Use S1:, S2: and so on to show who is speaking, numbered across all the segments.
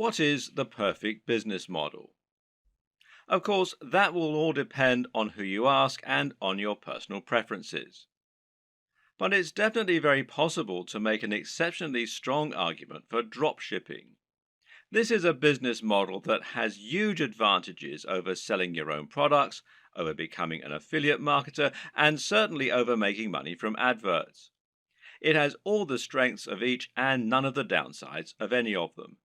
S1: What is the perfect business model? Of course, that will all depend on who you ask and on your personal preferences. But it's definitely very possible to make an exceptionally strong argument for dropshipping. This is a business model that has huge advantages over selling your own products, over becoming an affiliate marketer, and certainly over making money from adverts. It has all the strengths of each and none of the downsides of any of them.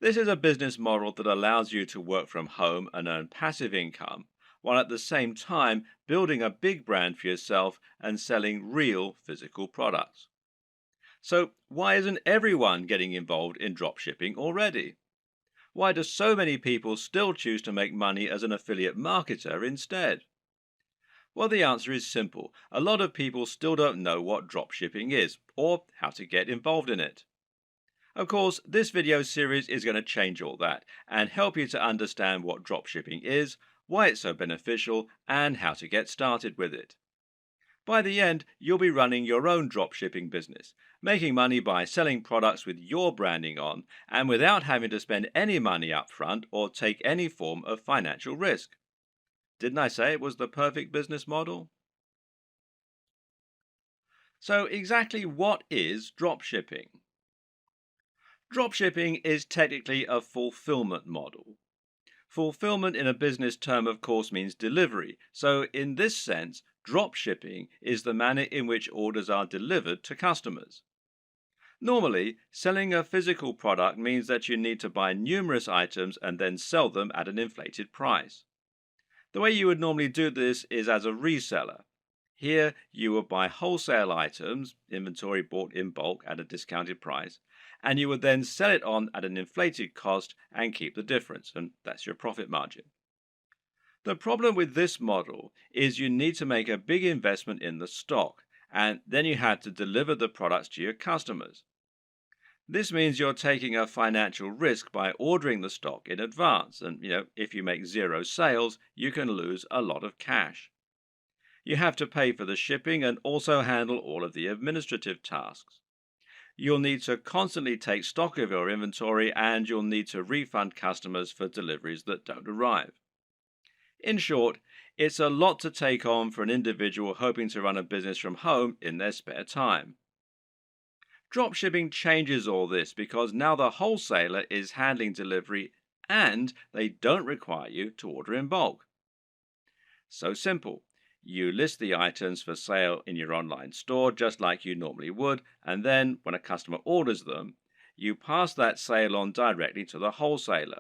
S1: This is a business model that allows you to work from home and earn passive income, while at the same time building a big brand for yourself and selling real physical products. So, why isn't everyone getting involved in dropshipping already? Why do so many people still choose to make money as an affiliate marketer instead? Well, the answer is simple. A lot of people still don't know what dropshipping is or how to get involved in it. Of course, this video series is going to change all that and help you to understand what dropshipping is, why it's so beneficial, and how to get started with it. By the end, you'll be running your own dropshipping business, making money by selling products with your branding on and without having to spend any money up front or take any form of financial risk. Didn't I say it was the perfect business model? So exactly what is dropshipping? Dropshipping is technically a fulfillment model. Fulfillment in a business term, of course, means delivery. So in this sense, dropshipping is the manner in which orders are delivered to customers. Normally, selling a physical product means that you need to buy numerous items and then sell them at an inflated price. The way you would normally do this is as a reseller. Here, you would buy wholesale items, inventory bought in bulk at a discounted price, and you would then sell it on at an inflated cost and keep the difference, and that's your profit margin. The problem with this model is you need to make a big investment in the stock, and then you have to deliver the products to your customers. This means you're taking a financial risk by ordering the stock in advance, and if you make zero sales, you can lose a lot of cash. You have to pay for the shipping and also handle all of the administrative tasks. You'll need to constantly take stock of your inventory and you'll need to refund customers for deliveries that don't arrive. In short, it's a lot to take on for an individual hoping to run a business from home in their spare time. Dropshipping changes all this because now the wholesaler is handling delivery and they don't require you to order in bulk. So simple. You list the items for sale in your online store just like you normally would, and then when a customer orders them, you pass that sale on directly to the wholesaler.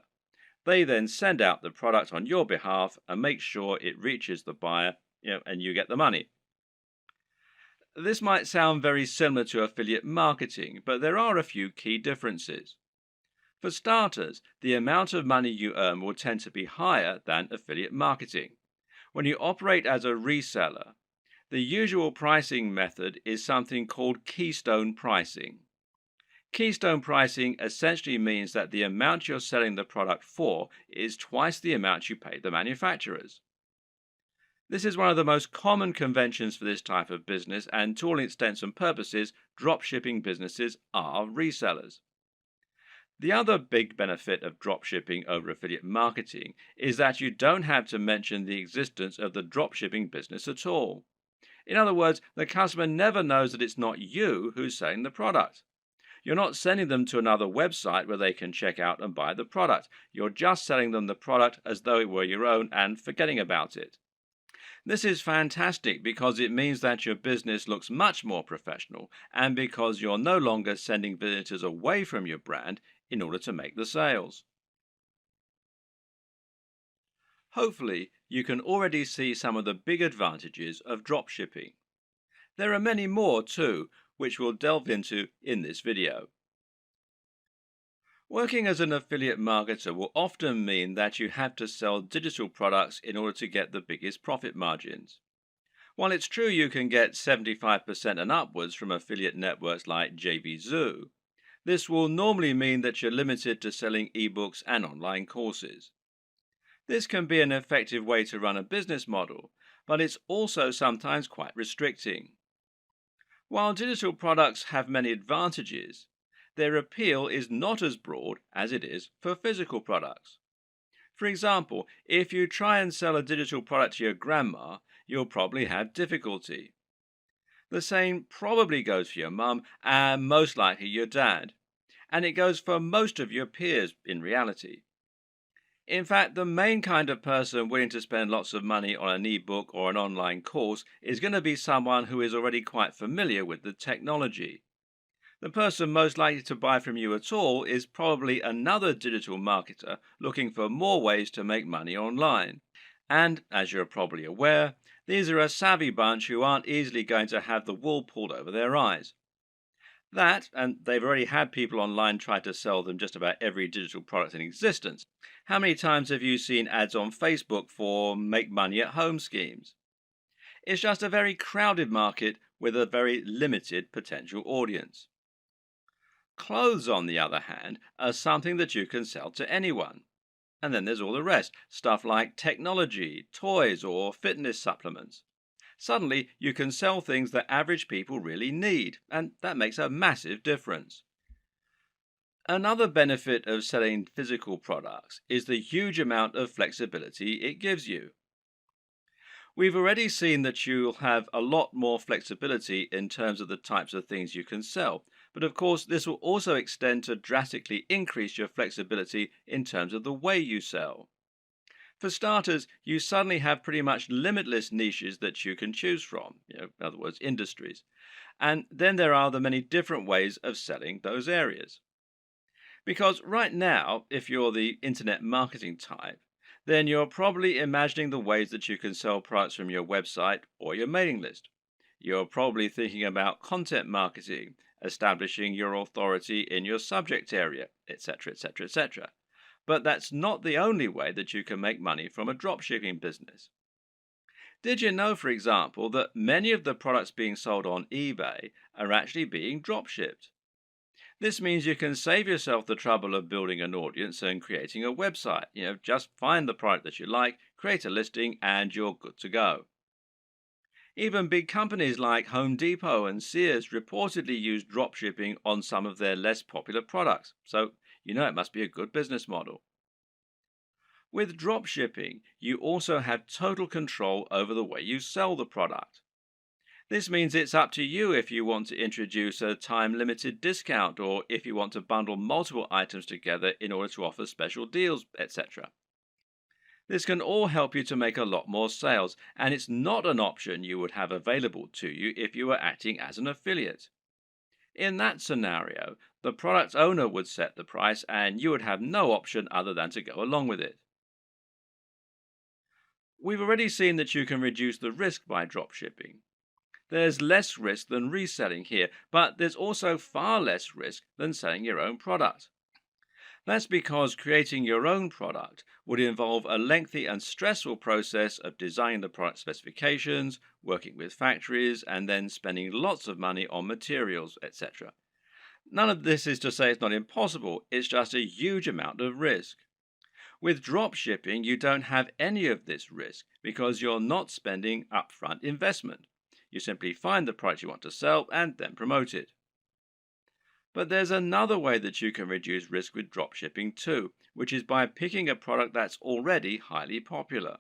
S1: They then send out the product on your behalf and make sure it reaches the buyer, and you get the money. This might sound very similar to affiliate marketing, but there are a few key differences. For starters, the amount of money you earn will tend to be higher than affiliate marketing. When you operate as a reseller, the usual pricing method is something called keystone pricing. Keystone pricing essentially means that the amount you're selling the product for is twice the amount you pay the manufacturers. This is one of the most common conventions for this type of business, and to all intents and purposes, dropshipping businesses are resellers. The other big benefit of dropshipping over affiliate marketing is that you don't have to mention the existence of the dropshipping business at all. In other words, the customer never knows that it's not you who's selling the product. You're not sending them to another website where they can check out and buy the product. You're just selling them the product as though it were your own and forgetting about it. This is fantastic because it means that your business looks much more professional and because you're no longer sending visitors away from your brand in order to make the sales. Hopefully, you can already see some of the big advantages of dropshipping. There are many more too, which we'll delve into in this video. Working as an affiliate marketer will often mean that you have to sell digital products in order to get the biggest profit margins. While it's true you can get 75% and upwards from affiliate networks like JVZoo, this will normally mean that you're limited to selling ebooks and online courses. This can be an effective way to run a business model, but it's also sometimes quite restricting. While digital products have many advantages, their appeal is not as broad as it is for physical products. For example, if you try and sell a digital product to your grandma, you'll probably have difficulty. The same probably goes for your mum and most likely your dad. And it goes for most of your peers in reality. In fact, the main kind of person willing to spend lots of money on an ebook or an online course is going to be someone who is already quite familiar with the technology. The person most likely to buy from you at all is probably another digital marketer looking for more ways to make money online. And, as you're probably aware, these are a savvy bunch who aren't easily going to have the wool pulled over their eyes. That, and they've already had people online try to sell them just about every digital product in existence. How many times have you seen ads on Facebook for make money at home schemes? It's just a very crowded market with a very limited potential audience. Clothes, on the other hand, are something that you can sell to anyone. And then there's all the rest, stuff like technology, toys, or fitness supplements. Suddenly, you can sell things that average people really need, and that makes a massive difference. Another benefit of selling physical products is the huge amount of flexibility it gives you. We've already seen that you'll have a lot more flexibility in terms of the types of things you can sell, but of course, this will also extend to drastically increase your flexibility in terms of the way you sell. For starters, you suddenly have pretty much limitless niches that you can choose from, in other words, industries. And then there are the many different ways of selling those areas. Because right now, if you're the internet marketing type, then you're probably imagining the ways that you can sell products from your website or your mailing list. You're probably thinking about content marketing, establishing your authority in your subject area, etc., etc., etc. But that's not the only way that you can make money from a dropshipping business. Did you know, for example, that many of the products being sold on eBay are actually being dropshipped? This means you can save yourself the trouble of building an audience and creating a website. Just find the product that you like, create a listing, and you're good to go. Even big companies like Home Depot and Sears reportedly use dropshipping on some of their less popular products, so it must be a good business model. With dropshipping, you also have total control over the way you sell the product. This means it's up to you if you want to introduce a time-limited discount or if you want to bundle multiple items together in order to offer special deals, etc. This can all help you to make a lot more sales, and it's not an option you would have available to you if you were acting as an affiliate. In that scenario, the product owner would set the price and you would have no option other than to go along with it. We've already seen that you can reduce the risk by dropshipping. There's less risk than reselling here, but there's also far less risk than selling your own product. That's because creating your own product would involve a lengthy and stressful process of designing the product specifications, working with factories, and then spending lots of money on materials, etc. None of this is to say it's not impossible, it's just a huge amount of risk. With dropshipping, you don't have any of this risk because you're not spending upfront investment. You simply find the product you want to sell and then promote it. But there's another way that you can reduce risk with dropshipping too, which is by picking a product that's already highly popular.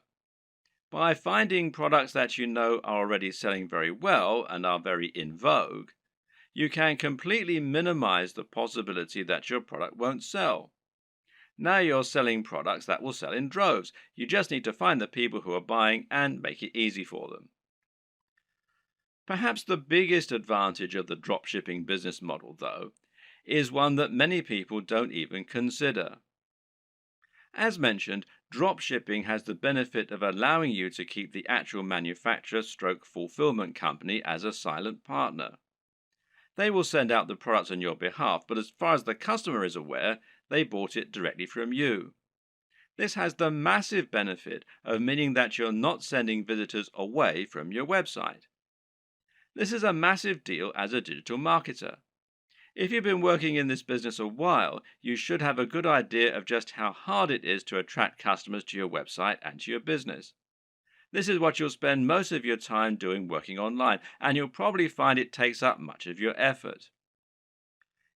S1: By finding products that you know are already selling very well and are very in vogue, you can completely minimize the possibility that your product won't sell. Now you're selling products that will sell in droves. You just need to find the people who are buying and make it easy for them. Perhaps the biggest advantage of the dropshipping business model, though, is one that many people don't even consider. As mentioned, dropshipping has the benefit of allowing you to keep the actual manufacturer stroke fulfillment company as a silent partner. They will send out the products on your behalf, but as far as the customer is aware, they bought it directly from you. This has the massive benefit of meaning that you're not sending visitors away from your website. This is a massive deal as a digital marketer. If you've been working in this business a while, you should have a good idea of just how hard it is to attract customers to your website and to your business. This is what you'll spend most of your time doing working online, and you'll probably find it takes up much of your effort.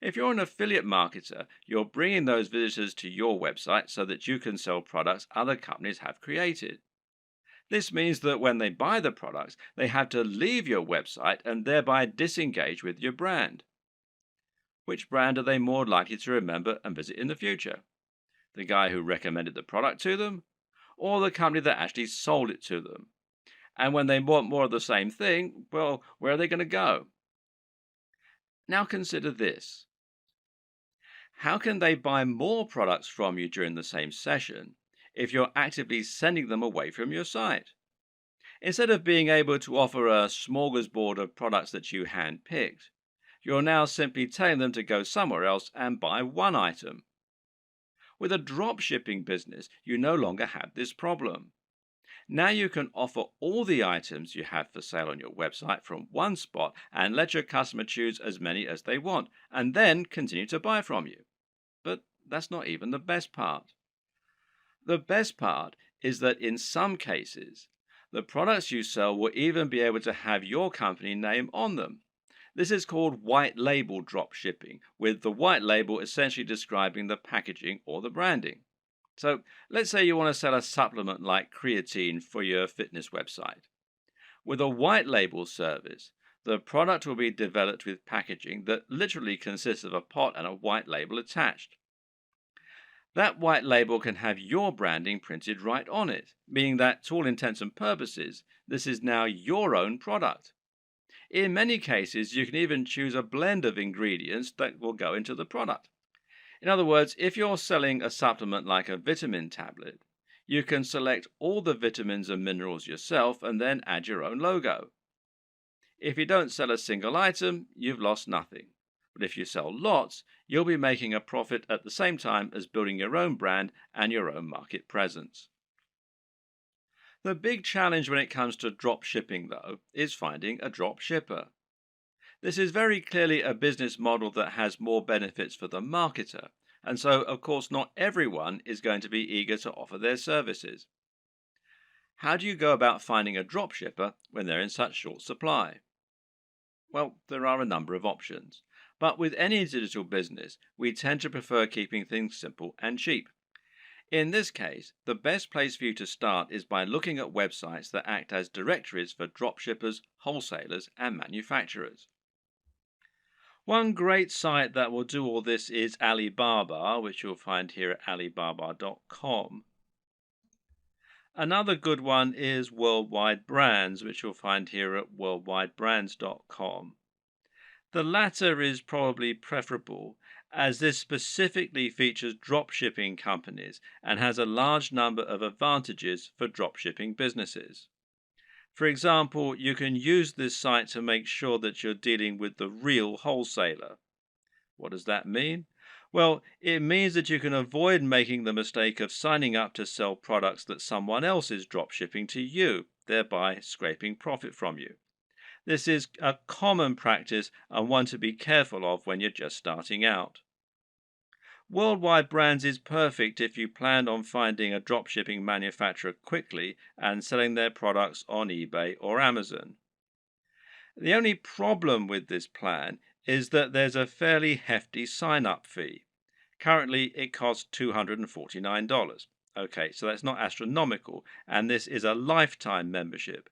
S1: If you're an affiliate marketer, you're bringing those visitors to your website so that you can sell products other companies have created. This means that when they buy the products, they have to leave your website and thereby disengage with your brand. Which brand are they more likely to remember and visit in the future? The guy who recommended the product to them, or the company that actually sold it to them? And when they want more of the same thing, well, where are they going to go? Now consider this. How can they buy more products from you during the same session if you're actively sending them away from your site? Instead of being able to offer a smorgasbord of products that you hand-picked, you're now simply telling them to go somewhere else and buy one item. With a drop shipping business, you no longer have this problem. Now you can offer all the items you have for sale on your website from one spot and let your customer choose as many as they want, and then continue to buy from you. But that's not even the best part. The best part is that in some cases, the products you sell will even be able to have your company name on them. This is called white label drop shipping, with the white label essentially describing the packaging or the branding. So let's say you want to sell a supplement like creatine for your fitness website. With a white label service, the product will be developed with packaging that literally consists of a pot and a white label attached. That white label can have your branding printed right on it, meaning that to all intents and purposes, this is now your own product. In many cases, you can even choose a blend of ingredients that will go into the product. In other words, if you're selling a supplement like a vitamin tablet, you can select all the vitamins and minerals yourself and then add your own logo. If you don't sell a single item, you've lost nothing. But if you sell lots, you'll be making a profit at the same time as building your own brand and your own market presence. The big challenge when it comes to drop shipping, though, is finding a drop shipper. This is very clearly a business model that has more benefits for the marketer, and so, of course, not everyone is going to be eager to offer their services. How do you go about finding a drop shipper when they're in such short supply? Well, there are a number of options, but with any digital business, we tend to prefer keeping things simple and cheap. In this case, the best place for you to start is by looking at websites that act as directories for dropshippers, wholesalers, and manufacturers. One great site that will do all this is Alibaba, which you'll find here at alibaba.com. Another good one is Worldwide Brands, which you'll find here at worldwidebrands.com. The latter is probably preferable, as this specifically features dropshipping companies and has a large number of advantages for dropshipping businesses. For example, you can use this site to make sure that you're dealing with the real wholesaler. What does that mean? Well, it means that you can avoid making the mistake of signing up to sell products that someone else is dropshipping to you, thereby scraping profit from you. This is a common practice and one to be careful of when you're just starting out. Worldwide Brands is perfect if you plan on finding a dropshipping manufacturer quickly and selling their products on eBay or Amazon. The only problem with this plan is that there's a fairly hefty sign-up fee. Currently, it costs $249. Okay, so that's not astronomical, and this is a lifetime membership.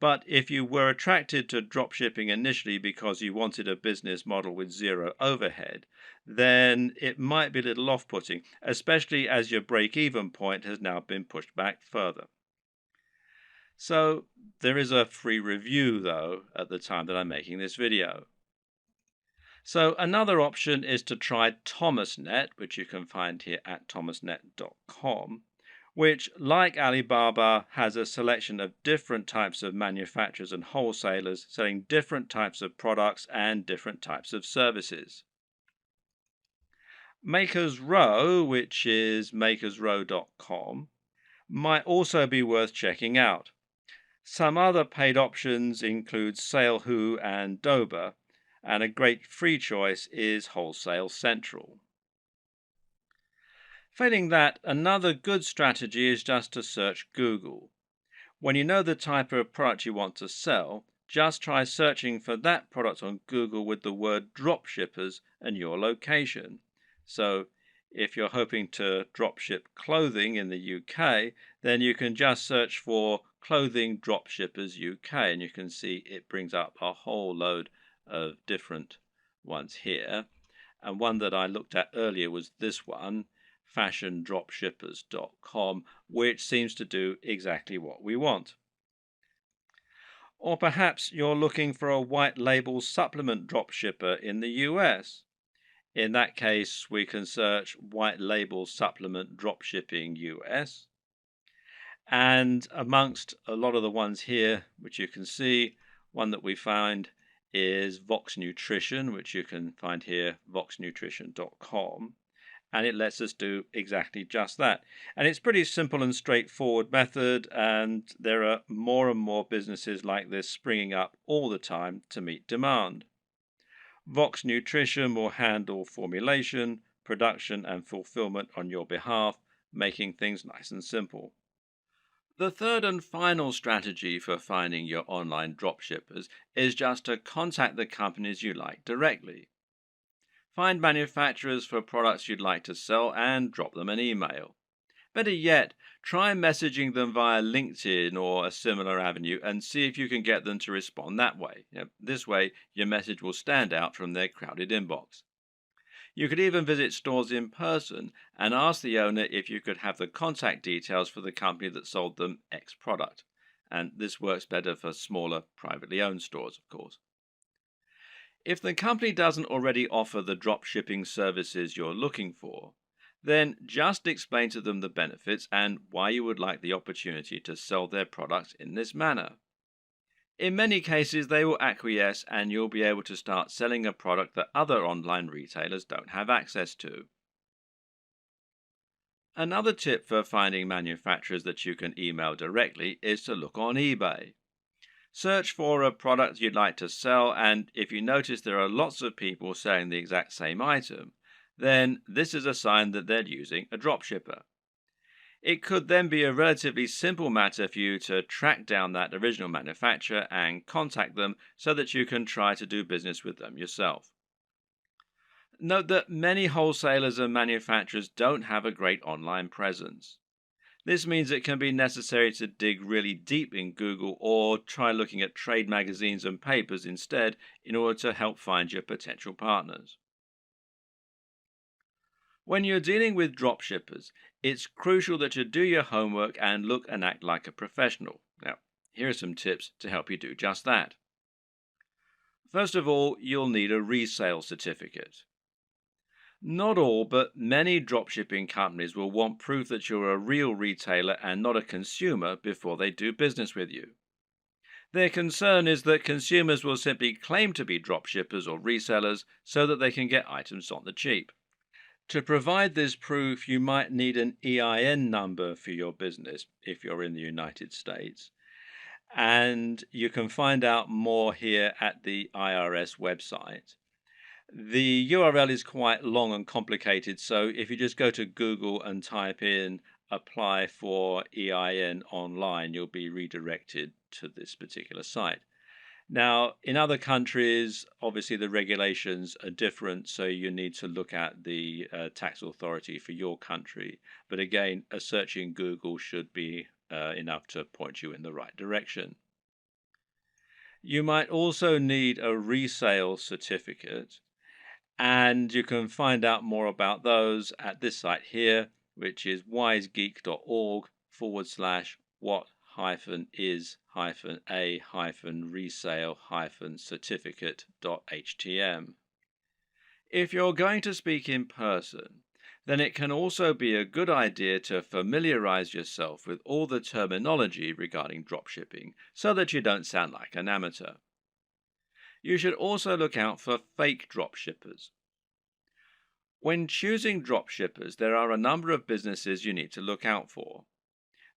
S1: But if you were attracted to dropshipping initially because you wanted a business model with zero overhead, then it might be a little off-putting, especially as your break-even point has now been pushed back further. So there is a free review, though, at the time that I'm making this video. So another option is to try ThomasNet, which you can find here at thomasnet.com. which, like Alibaba, has a selection of different types of manufacturers and wholesalers selling different types of products and different types of services. Makers Row, which is makersrow.com, might also be worth checking out. Some other paid options include SaleWho and Doba, and a great free choice is Wholesale Central. Failing that, another good strategy is just to search Google. When you know the type of product you want to sell, just try searching for that product on Google with the word dropshippers and your location. So if you're hoping to dropship clothing in the UK, then you can just search for clothing dropshippers UK, and you can see it brings up a whole load of different ones here. And one that I looked at earlier was this one, fashiondropshippers.com, which seems to do exactly what we want. Or perhaps you're looking for a white label supplement dropshipper in the US. In that case, we can search white label supplement dropshipping US. And amongst a lot of the ones here, which you can see, one that we find is Vox Nutrition, which you can find here, voxnutrition.com. And it lets us do exactly just that. And it's pretty simple and straightforward method, and there are more and more businesses like this springing up all the time to meet demand. Vox Nutrition will handle formulation, production, and fulfillment on your behalf, making things nice and simple. The third and final strategy for finding your online dropshippers is just to contact the companies you like directly. Find manufacturers for products you'd like to sell and drop them an email. Better yet, try messaging them via LinkedIn or a similar avenue and see if you can get them to respond that way. This way, your message will stand out from their crowded inbox. You could even visit stores in person and ask the owner if you could have the contact details for the company that sold them X product. And this works better for smaller, privately owned stores, of course. If the company doesn't already offer the dropshipping services you're looking for, then just explain to them the benefits and why you would like the opportunity to sell their products in this manner. In many cases, they will acquiesce and you'll be able to start selling a product that other online retailers don't have access to. Another tip for finding manufacturers that you can email directly is to look on eBay. Search for a product you'd like to sell, and if you notice there are lots of people selling the exact same item, then this is a sign that they're using a dropshipper. It could then be a relatively simple matter for you to track down that original manufacturer and contact them so that you can try to do business with them yourself. Note that many wholesalers and manufacturers don't have a great online presence. This means it can be necessary to dig really deep in Google or try looking at trade magazines and papers instead in order to help find your potential partners. When you're dealing with dropshippers, it's crucial that you do your homework and look and act like a professional. Now, here are some tips to help you do just that. First of all, you'll need a resale certificate. Not all, but many dropshipping companies will want proof that you're a real retailer and not a consumer before they do business with you. Their concern is that consumers will simply claim to be dropshippers or resellers so that they can get items on the cheap. To provide this proof, you might need an EIN number for your business if you're in the United States. And you can find out more here at the IRS website. The URL is quite long and complicated, so if you just go to Google and type in apply for EIN online, you'll be redirected to this particular site. Now, in other countries, obviously the regulations are different, so you need to look at the tax authority for your country. But again, a search in Google should be enough to point you in the right direction. You might also need a resale certificate, and you can find out more about those at this site here, which is wisegeek.org/what-is-a-resale-certificate.htm. If you're going to speak in person, then it can also be a good idea to familiarize yourself with all the terminology regarding dropshipping so that you don't sound like an amateur. You should also look out for fake dropshippers. When choosing dropshippers, there are a number of businesses you need to look out for.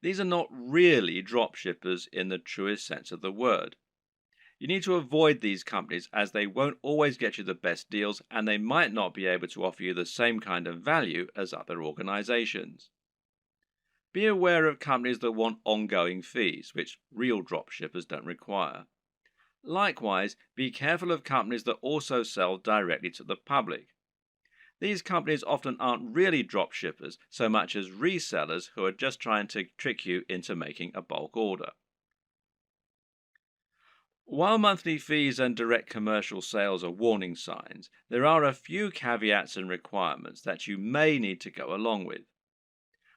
S1: These are not really dropshippers in the truest sense of the word. You need to avoid these companies as they won't always get you the best deals and they might not be able to offer you the same kind of value as other organizations. Be aware of companies that want ongoing fees, which real dropshippers don't require. Likewise, be careful of companies that also sell directly to the public. These companies often aren't really drop shippers so much as resellers who are just trying to trick you into making a bulk order. While monthly fees and direct commercial sales are warning signs, there are a few caveats and requirements that you may need to go along with.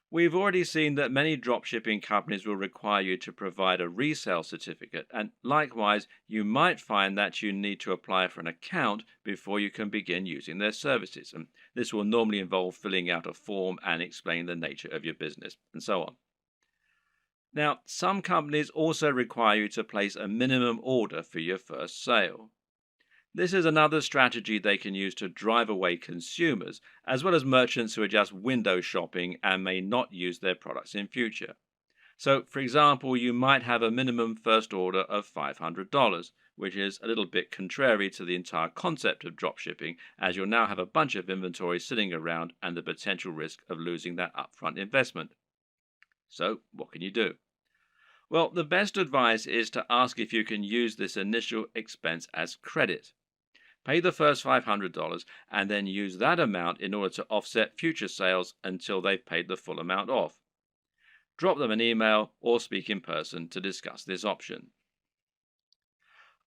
S1: We've already seen that many dropshipping companies will require you to provide a resale certificate, and likewise, you might find that you need to apply for an account before you can begin using their services. And this will normally involve filling out a form and explaining the nature of your business, and so on. Now, some companies also require you to place a minimum order for your first sale. This is another strategy they can use to drive away consumers, as well as merchants who are just window shopping and may not use their products in future. So, for example, you might have a minimum first order of $500, which is a little bit contrary to the entire concept of dropshipping, as you'll now have a bunch of inventory sitting around and the potential risk of losing that upfront investment. So, what can you do? Well, the best advice is to ask if you can use this initial expense as credit. Pay the first $500 and then use that amount in order to offset future sales until they've paid the full amount off. Drop them an email or speak in person to discuss this option.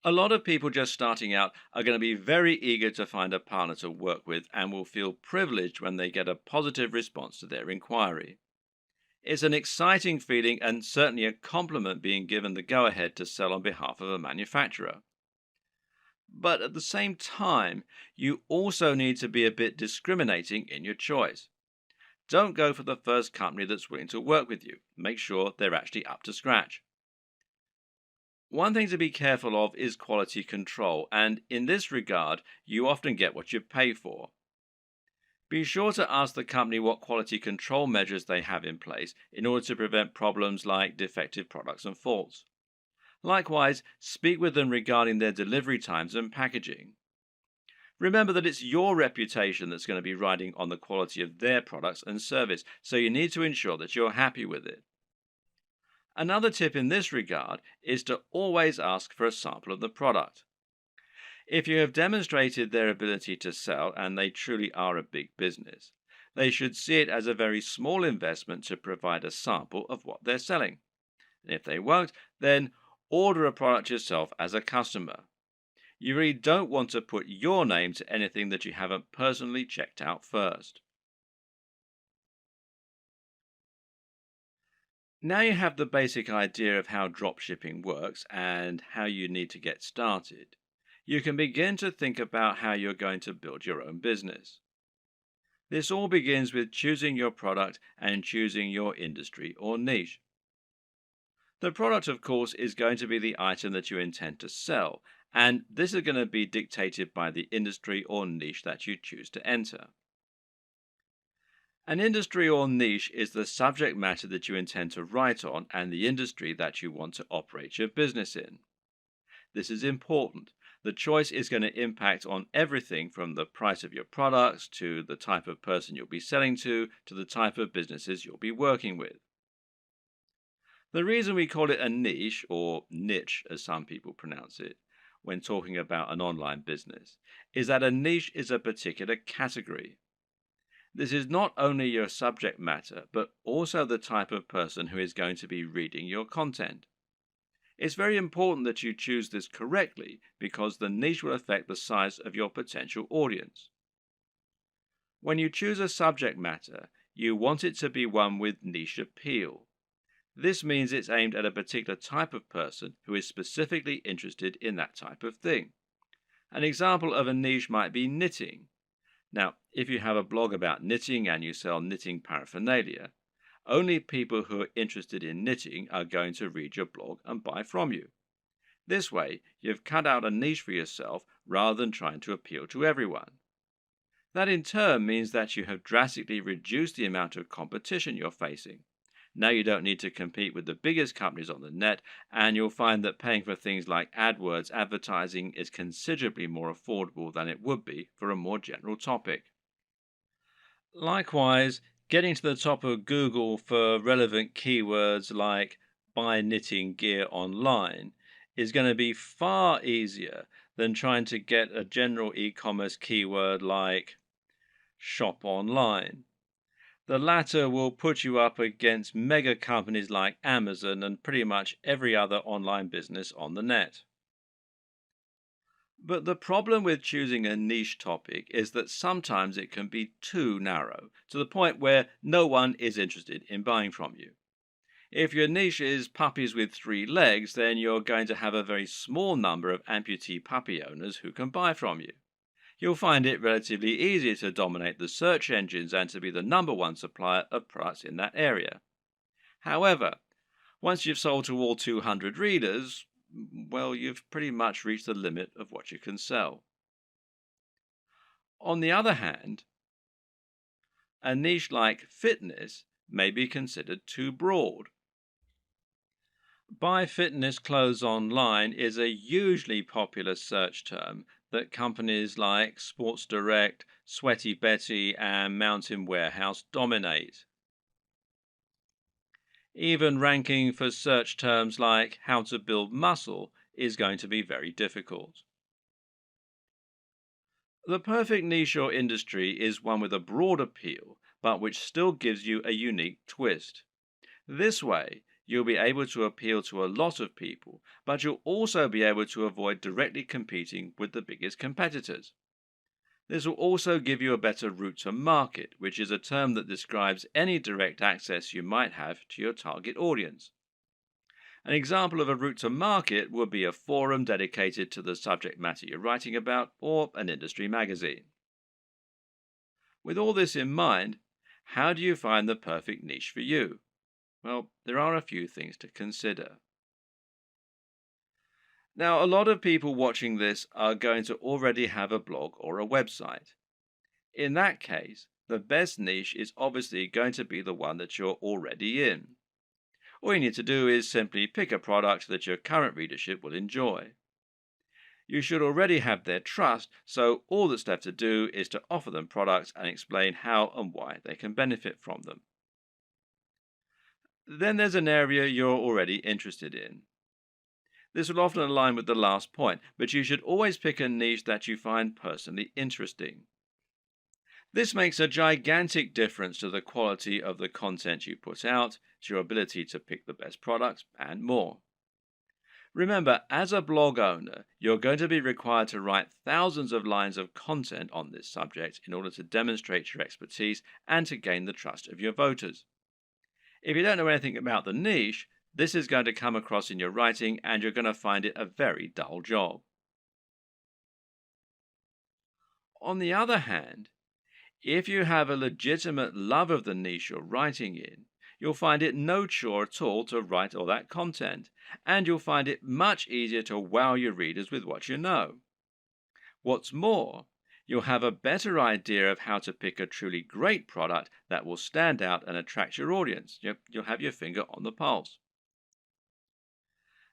S1: A lot of people just starting out are going to be very eager to find a partner to work with and will feel privileged when they get a positive response to their inquiry. It's an exciting feeling and certainly a compliment being given the go ahead to sell on behalf of a manufacturer. But at the same time, you also need to be a bit discriminating in your choice. Don't go for the first company that's willing to work with you. Make sure they're actually up to scratch. One thing to be careful of is quality control, and in this regard, you often get what you pay for. Be sure to ask the company what quality control measures they have in place in order to prevent problems like defective products and faults. Likewise, speak with them regarding their delivery times and packaging. Remember that it's your reputation that's going to be riding on the quality of their products and service, so you need to ensure that you're happy with it. Another tip in this regard is to always ask for a sample of the product. If you have demonstrated their ability to sell and they truly are a big business, they should see it as a very small investment to provide a sample of what they're selling. And if they won't, then order a product yourself as a customer. You really don't want to put your name to anything that you haven't personally checked out first. Now you have the basic idea of how dropshipping works and how you need to get started, you can begin to think about how you're going to build your own business. This all begins with choosing your product and choosing your industry or niche. The product, of course, is going to be the item that you intend to sell, and this is going to be dictated by the industry or niche that you choose to enter. An industry or niche is the subject matter that you intend to write on and the industry that you want to operate your business in. This is important. The choice is going to impact on everything from the price of your products to the type of person you'll be selling to the type of businesses you'll be working with. The reason we call it a niche, or niche as some people pronounce it, when talking about an online business, is that a niche is a particular category. This is not only your subject matter, but also the type of person who is going to be reading your content. It's very important that you choose this correctly because the niche will affect the size of your potential audience. When you choose a subject matter, you want it to be one with niche appeal. This means it's aimed at a particular type of person who is specifically interested in that type of thing. An example of a niche might be knitting. Now, if you have a blog about knitting and you sell knitting paraphernalia, only people who are interested in knitting are going to read your blog and buy from you. This way, you've cut out a niche for yourself rather than trying to appeal to everyone. That in turn means that you have drastically reduced the amount of competition you're facing. Now you don't need to compete with the biggest companies on the net, and you'll find that paying for things like AdWords advertising is considerably more affordable than it would be for a more general topic. Likewise, getting to the top of Google for relevant keywords like buy knitting gear online is going to be far easier than trying to get a general e-commerce keyword like shop online. The latter will put you up against mega companies like Amazon and pretty much every other online business on the net. But the problem with choosing a niche topic is that sometimes it can be too narrow, to the point where no one is interested in buying from you. If your niche is puppies with 3 legs, then you're going to have a very small number of amputee puppy owners who can buy from you. You'll find it relatively easy to dominate the search engines and to be the number one supplier of products in that area. However, once you've sold to all 200 readers, well, you've pretty much reached the limit of what you can sell. On the other hand, a niche like fitness may be considered too broad. Buy fitness clothes online is a hugely popular search term that companies like Sports Direct, Sweaty Betty, and Mountain Warehouse dominate. Even ranking for search terms like how to build muscle is going to be very difficult. The perfect niche or industry is one with a broad appeal, but which still gives you a unique twist. This way, you'll be able to appeal to a lot of people, but you'll also be able to avoid directly competing with the biggest competitors. This will also give you a better route to market, which is a term that describes any direct access you might have to your target audience. An example of a route to market would be a forum dedicated to the subject matter you're writing about, or an industry magazine. With all this in mind, how do you find the perfect niche for you? Well, there are a few things to consider. Now, a lot of people watching this are going to already have a blog or a website. In that case, the best niche is obviously going to be the one that you're already in. All you need to do is simply pick a product that your current readership will enjoy. You should already have their trust, so all that's left to do is to offer them products and explain how and why they can benefit from them. Then there's an area you're already interested in. This will often align with the last point, but you should always pick a niche that you find personally interesting. This makes a gigantic difference to the quality of the content you put out, to your ability to pick the best products, and more. Remember, as a blog owner, you're going to be required to write thousands of lines of content on this subject in order to demonstrate your expertise and to gain the trust of your voters. If you don't know anything about the niche, this is going to come across in your writing and you're going to find it a very dull job. On the other hand, if you have a legitimate love of the niche you're writing in, you'll find it no chore at all to write all that content, and you'll find it much easier to wow your readers with what you know. What's more, you'll have a better idea of how to pick a truly great product that will stand out and attract your audience. You'll have your finger on the pulse.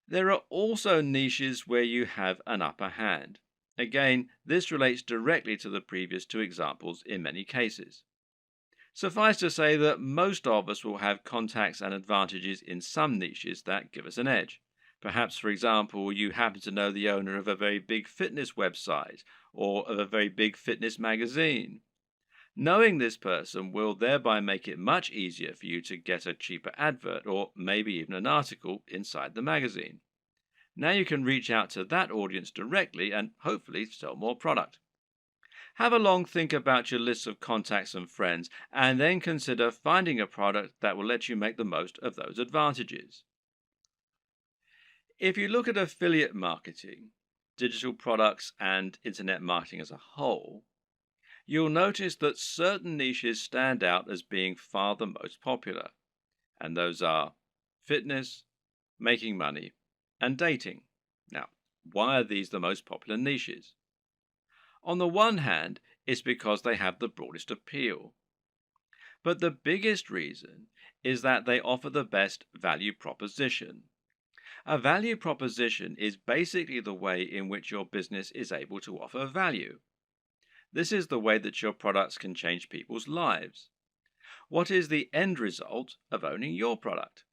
S1: There are also niches where you have an upper hand. Again, this relates directly to the previous two examples in many cases. Suffice to say that most of us will have contacts and advantages in some niches that give us an edge. Perhaps, for example, you happen to know the owner of a very big fitness website or of a very big fitness magazine. Knowing this person will thereby make it much easier for you to get a cheaper advert or maybe even an article inside the magazine. Now you can reach out to that audience directly and hopefully sell more product. Have a long think about your list of contacts and friends, and then consider finding a product that will let you make the most of those advantages. If you look at affiliate marketing, digital products, and internet marketing as a whole, you'll notice that certain niches stand out as being far the most popular, and those are fitness, making money, and dating. Now, why are these the most popular niches? On the one hand, it's because they have the broadest appeal. But the biggest reason is that they offer the best value proposition. A value proposition is basically the way in which your business is able to offer value. This is the way that your products can change people's lives. What is the end result of owning your product?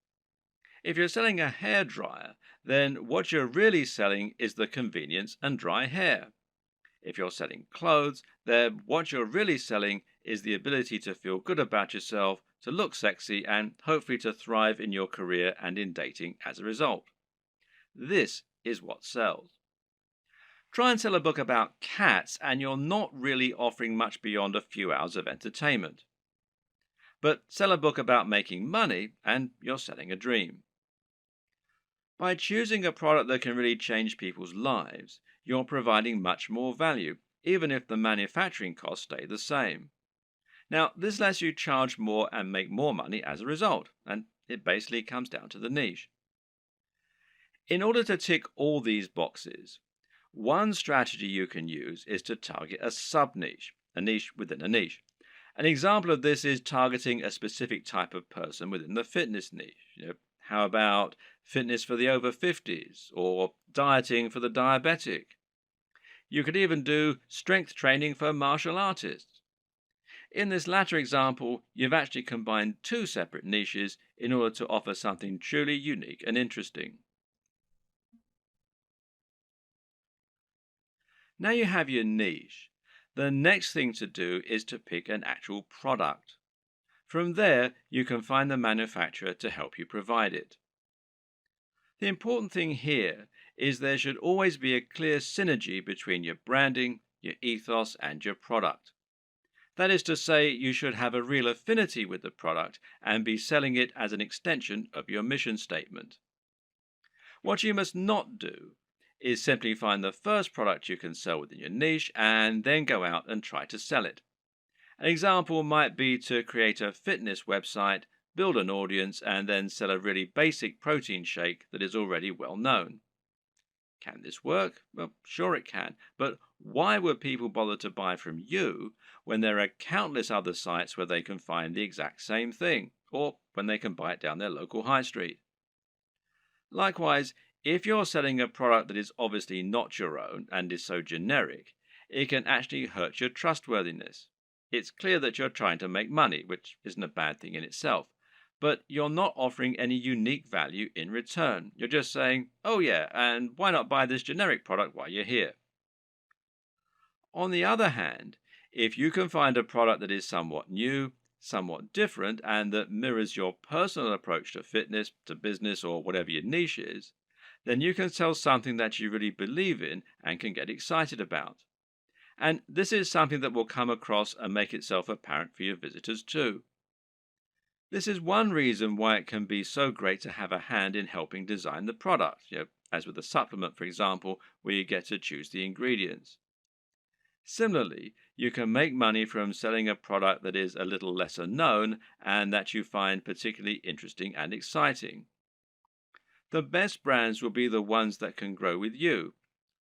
S1: If you're selling a hairdryer, then what you're really selling is the convenience and dry hair. If you're selling clothes, then what you're really selling is the ability to feel good about yourself, to look sexy, and hopefully to thrive in your career and in dating as a result. This is what sells. Try and sell a book about cats, and you're not really offering much beyond a few hours of entertainment. But sell a book about making money, and you're selling a dream. By choosing a product that can really change people's lives, you're providing much more value, even if the manufacturing costs stay the same. Now, this lets you charge more and make more money as a result, and it basically comes down to the niche. In order to tick all these boxes, one strategy you can use is to target a sub-niche, a niche within a niche. An example of this is targeting a specific type of person within the fitness niche. How about fitness for the over 50s or dieting for the diabetic? You could even do strength training for martial artists. In this latter example, you've actually combined two separate niches in order to offer something truly unique and interesting. Now you have your niche. The next thing to do is to pick an actual product. From there, you can find the manufacturer to help you provide it. The important thing here is there should always be a clear synergy between your branding, your ethos, and your product. That is to say, you should have a real affinity with the product and be selling it as an extension of your mission statement. What you must not do is simply find the first product you can sell within your niche and then go out and try to sell it. An example might be to create a fitness website, build an audience, and then sell a really basic protein shake that is already well known. Can this work? Well, sure it can, but why would people bother to buy from you when there are countless other sites where they can find the exact same thing, or when they can buy it down their local high street? Likewise, if you're selling a product that is obviously not your own and is so generic, it can actually hurt your trustworthiness. It's clear that you're trying to make money, which isn't a bad thing in itself, but you're not offering any unique value in return. You're just saying, oh yeah, and why not buy this generic product while you're here? On the other hand, if you can find a product that is somewhat new, somewhat different, and that mirrors your personal approach to fitness, to business, or whatever your niche is, then you can sell something that you really believe in and can get excited about. And this is something that will come across and make itself apparent for your visitors too. This is one reason why it can be so great to have a hand in helping design the product, as with a supplement, for example, where you get to choose the ingredients. Similarly, you can make money from selling a product that is a little lesser known and that you find particularly interesting and exciting. The best brands will be the ones that can grow with you.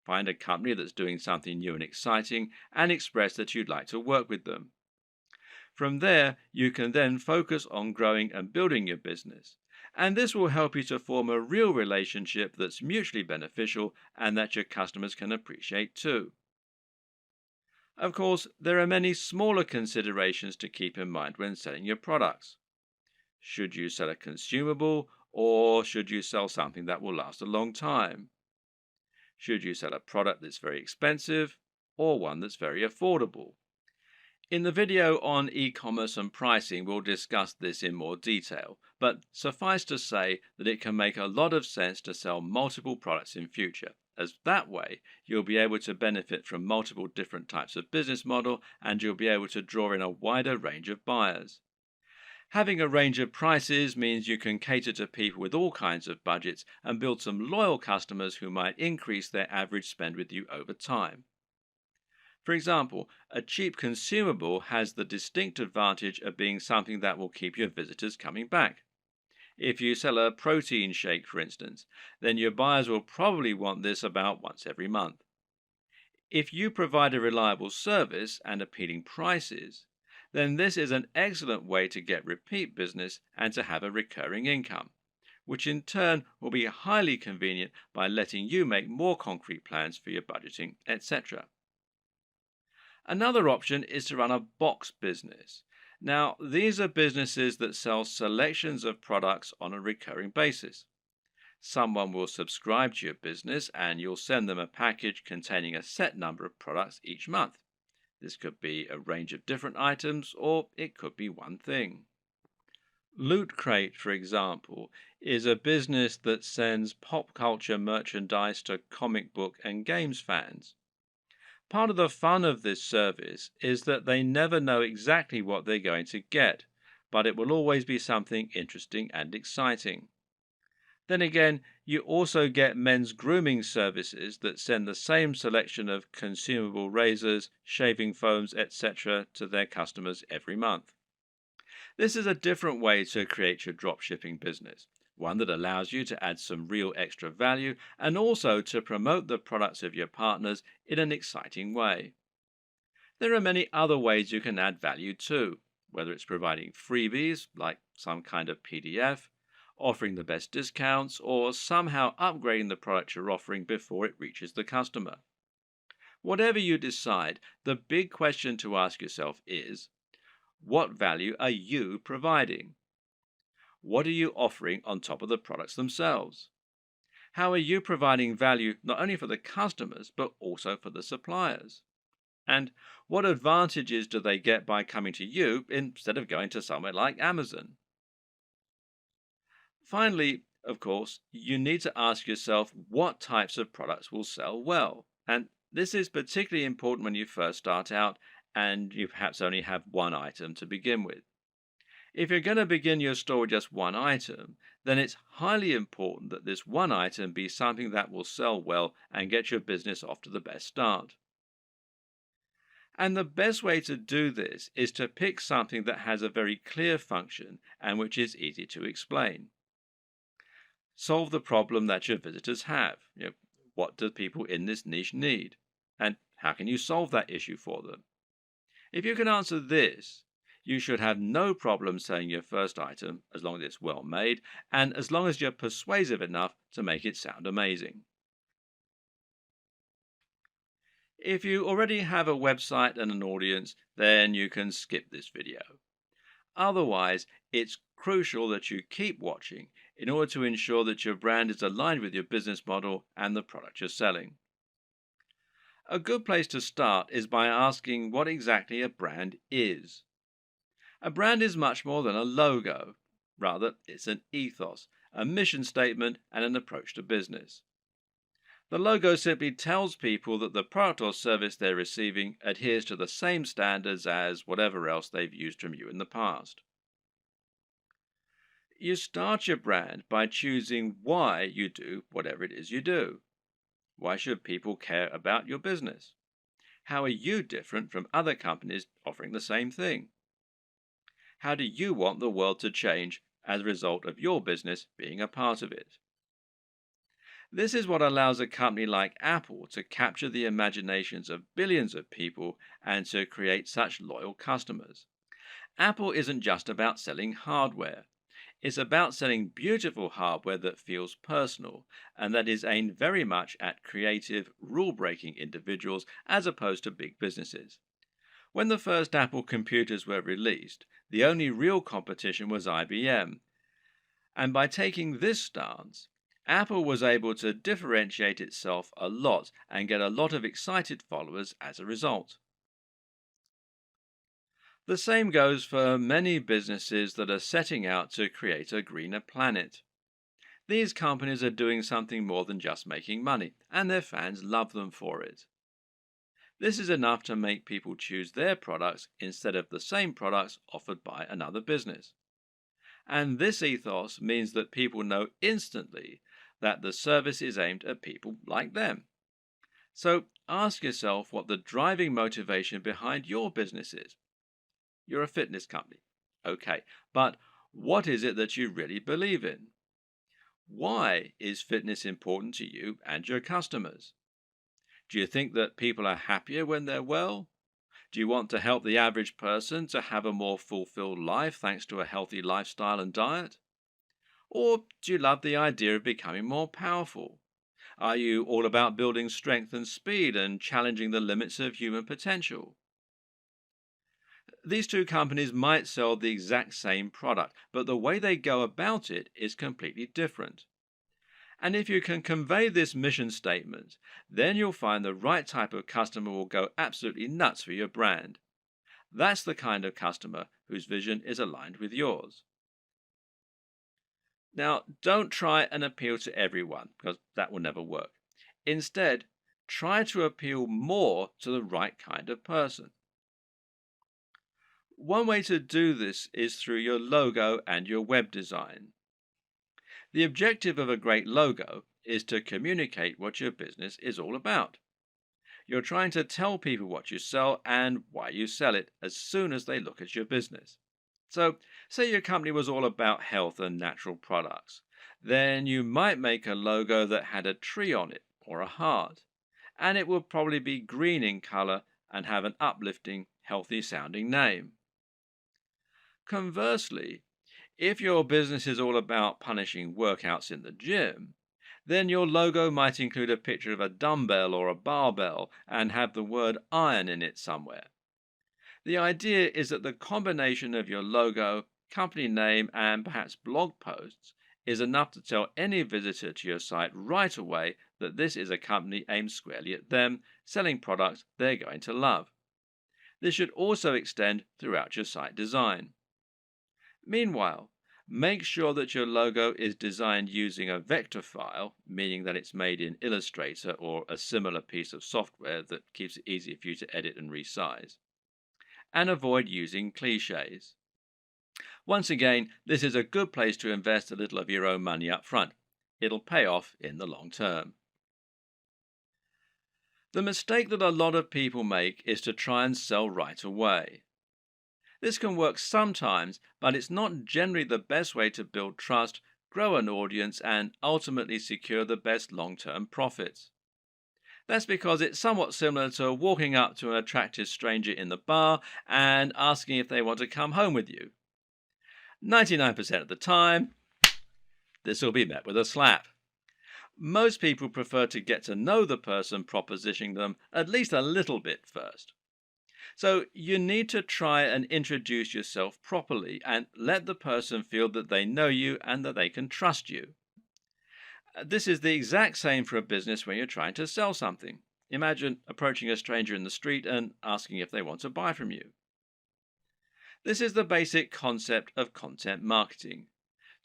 S1: Find a company that's doing something new and exciting and express that you'd like to work with them. From there, you can then focus on growing and building your business. And this will help you to form a real relationship that's mutually beneficial and that your customers can appreciate too. Of course, there are many smaller considerations to keep in mind when selling your products. Should you sell a consumable, or should you sell something that will last a long time? Should you sell a product that's very expensive, or one that's very affordable? In the video on e-commerce and pricing, we'll discuss this in more detail, but suffice to say that it can make a lot of sense to sell multiple products in future, as that way you'll be able to benefit from multiple different types of business model and you'll be able to draw in a wider range of buyers. Having a range of prices means you can cater to people with all kinds of budgets and build some loyal customers who might increase their average spend with you over time. For example, a cheap consumable has the distinct advantage of being something that will keep your visitors coming back. If you sell a protein shake, for instance, then your buyers will probably want this about once every month. If you provide a reliable service and appealing prices, then this is an excellent way to get repeat business and to have a recurring income, which in turn will be highly convenient by letting you make more concrete plans for your budgeting, etc. Another option is to run a box business. Now, these are businesses that sell selections of products on a recurring basis. Someone will subscribe to your business and you'll send them a package containing a set number of products each month. This could be a range of different items or it could be one thing. Loot Crate, for example, is a business that sends pop culture merchandise to comic book and games fans. Part of the fun of this service is that they never know exactly what they're going to get, but it will always be something interesting and exciting. Then again, you also get men's grooming services that send the same selection of consumable razors, shaving foams, etc. to their customers every month. This is a different way to create your dropshipping business, one that allows you to add some real extra value and also to promote the products of your partners in an exciting way. There are many other ways you can add value too, whether it's providing freebies like some kind of PDF, offering the best discounts, or somehow upgrading the product you're offering before it reaches the customer. Whatever you decide, the big question to ask yourself is, what value are you providing? What are you offering on top of the products themselves? How are you providing value not only for the customers but also for the suppliers? And what advantages do they get by coming to you instead of going to somewhere like Amazon? Finally, of course, you need to ask yourself what types of products will sell well. And this is particularly important when you first start out and you perhaps only have one item to begin with. If you're going to begin your store with just one item, then it's highly important that this one item be something that will sell well and get your business off to the best start. And the best way to do this is to pick something that has a very clear function and which is easy to explain. Solve the problem that your visitors have. What do people in this niche need? And how can you solve that issue for them? If you can answer this, you should have no problem selling your first item as long as it's well made and as long as you're persuasive enough to make it sound amazing. If you already have a website and an audience, then you can skip this video. Otherwise, it's crucial that you keep watching in order to ensure that your brand is aligned with your business model and the product you're selling. A good place to start is by asking what exactly a brand is. A brand is much more than a logo. Rather, it's an ethos, a mission statement, and an approach to business. The logo simply tells people that the product or service they're receiving adheres to the same standards as whatever else they've used from you in the past. You start your brand by choosing why you do whatever it is you do. Why should people care about your business? How are you different from other companies offering the same thing? How do you want the world to change as a result of your business being a part of it? This is what allows a company like Apple to capture the imaginations of billions of people and to create such loyal customers. Apple isn't just about selling hardware. It's about selling beautiful hardware that feels personal and that is aimed very much at creative, rule-breaking individuals as opposed to big businesses. When the first Apple computers were released, the only real competition was IBM. And by taking this stance, Apple was able to differentiate itself a lot and get a lot of excited followers as a result. The same goes for many businesses that are setting out to create a greener planet. These companies are doing something more than just making money, and their fans love them for it. This is enough to make people choose their products instead of the same products offered by another business. And this ethos means that people know instantly that the service is aimed at people like them. So ask yourself what the driving motivation behind your business is. You're a fitness company. Okay, but what is it that you really believe in? Why is fitness important to you and your customers? Do you think that people are happier when they're well? Do you want to help the average person to have a more fulfilled life thanks to a healthy lifestyle and diet? Or do you love the idea of becoming more powerful? Are you all about building strength and speed and challenging the limits of human potential? These two companies might sell the exact same product, but the way they go about it is completely different. And if you can convey this mission statement, then you'll find the right type of customer will go absolutely nuts for your brand. That's the kind of customer whose vision is aligned with yours. Now, don't try and appeal to everyone because that will never work. Instead, try to appeal more to the right kind of person. One way to do this is through your logo and your web design. The objective of a great logo is to communicate what your business is all about. You're trying to tell people what you sell and why you sell it as soon as they look at your business. So, say your company was all about health and natural products. Then you might make a logo that had a tree on it or a heart, and it would probably be green in color and have an uplifting, healthy sounding name. Conversely, if your business is all about punishing workouts in the gym, then your logo might include a picture of a dumbbell or a barbell and have the word iron in it somewhere. The idea is that the combination of your logo, company name, and perhaps blog posts is enough to tell any visitor to your site right away that this is a company aimed squarely at them, selling products they're going to love. This should also extend throughout your site design. Meanwhile, make sure that your logo is designed using a vector file, meaning that it's made in Illustrator or a similar piece of software that keeps it easy for you to edit and resize. And avoid using cliches. Once again, this is a good place to invest a little of your own money up front. It'll pay off in the long term. The mistake that a lot of people make is to try and sell right away. This can work sometimes, but it's not generally the best way to build trust, grow an audience, and ultimately secure the best long-term profits. That's because it's somewhat similar to walking up to an attractive stranger in the bar and asking if they want to come home with you. 99% of the time, this will be met with a slap. Most people prefer to get to know the person propositioning them at least a little bit first. So you need to try and introduce yourself properly and let the person feel that they know you and that they can trust you. This is the exact same for a business when you're trying to sell something. Imagine approaching a stranger in the street and asking if they want to buy from you. This is the basic concept of content marketing.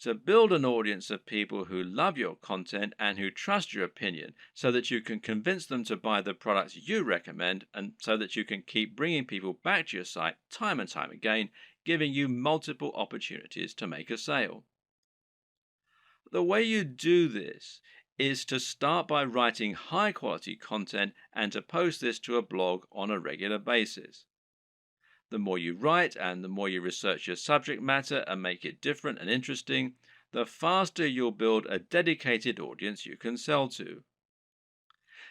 S1: To build an audience of people who love your content and who trust your opinion so that you can convince them to buy the products you recommend and so that you can keep bringing people back to your site time and time again, giving you multiple opportunities to make a sale. The way you do this is to start by writing high quality content and to post this to a blog on a regular basis. The more you write and the more you research your subject matter and make it different and interesting, the faster you'll build a dedicated audience you can sell to.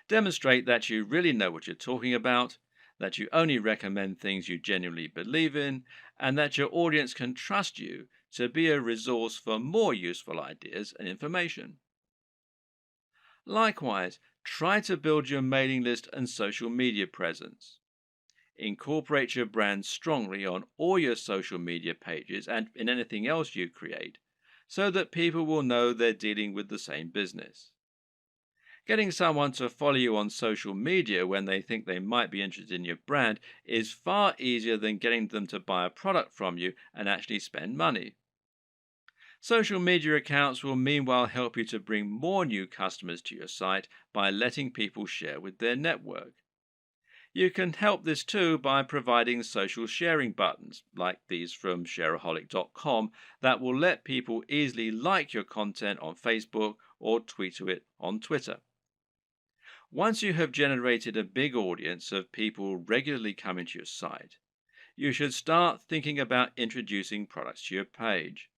S1: Demonstrate that you really know what you're talking about, that you only recommend things you genuinely believe in, and that your audience can trust you to be a resource for more useful ideas and information. Likewise, try to build your mailing list and social media presence. Incorporate your brand strongly on all your social media pages and in anything else you create, so that people will know they're dealing with the same business. Getting someone to follow you on social media when they think they might be interested in your brand is far easier than getting them to buy a product from you and actually spend money. Social media accounts will meanwhile help you to bring more new customers to your site by letting people share with their network. You can help this too by providing social sharing buttons, like these from shareaholic.com, that will let people easily like your content on Facebook or tweet to it on Twitter. Once you have generated a big audience of people regularly coming to your site, you should start thinking about introducing products to your page.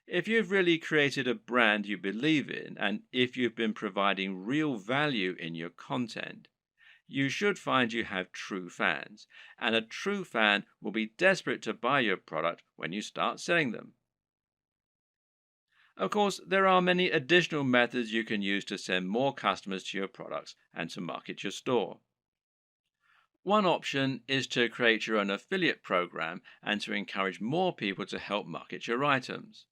S1: If you've really created a brand you believe in, and if you've been providing real value in your content, you should find you have true fans, and a true fan will be desperate to buy your product when you start selling them. Of course, there are many additional methods you can use to send more customers to your products and to market your store. One option is to create your own affiliate program and to encourage more people to help market your items.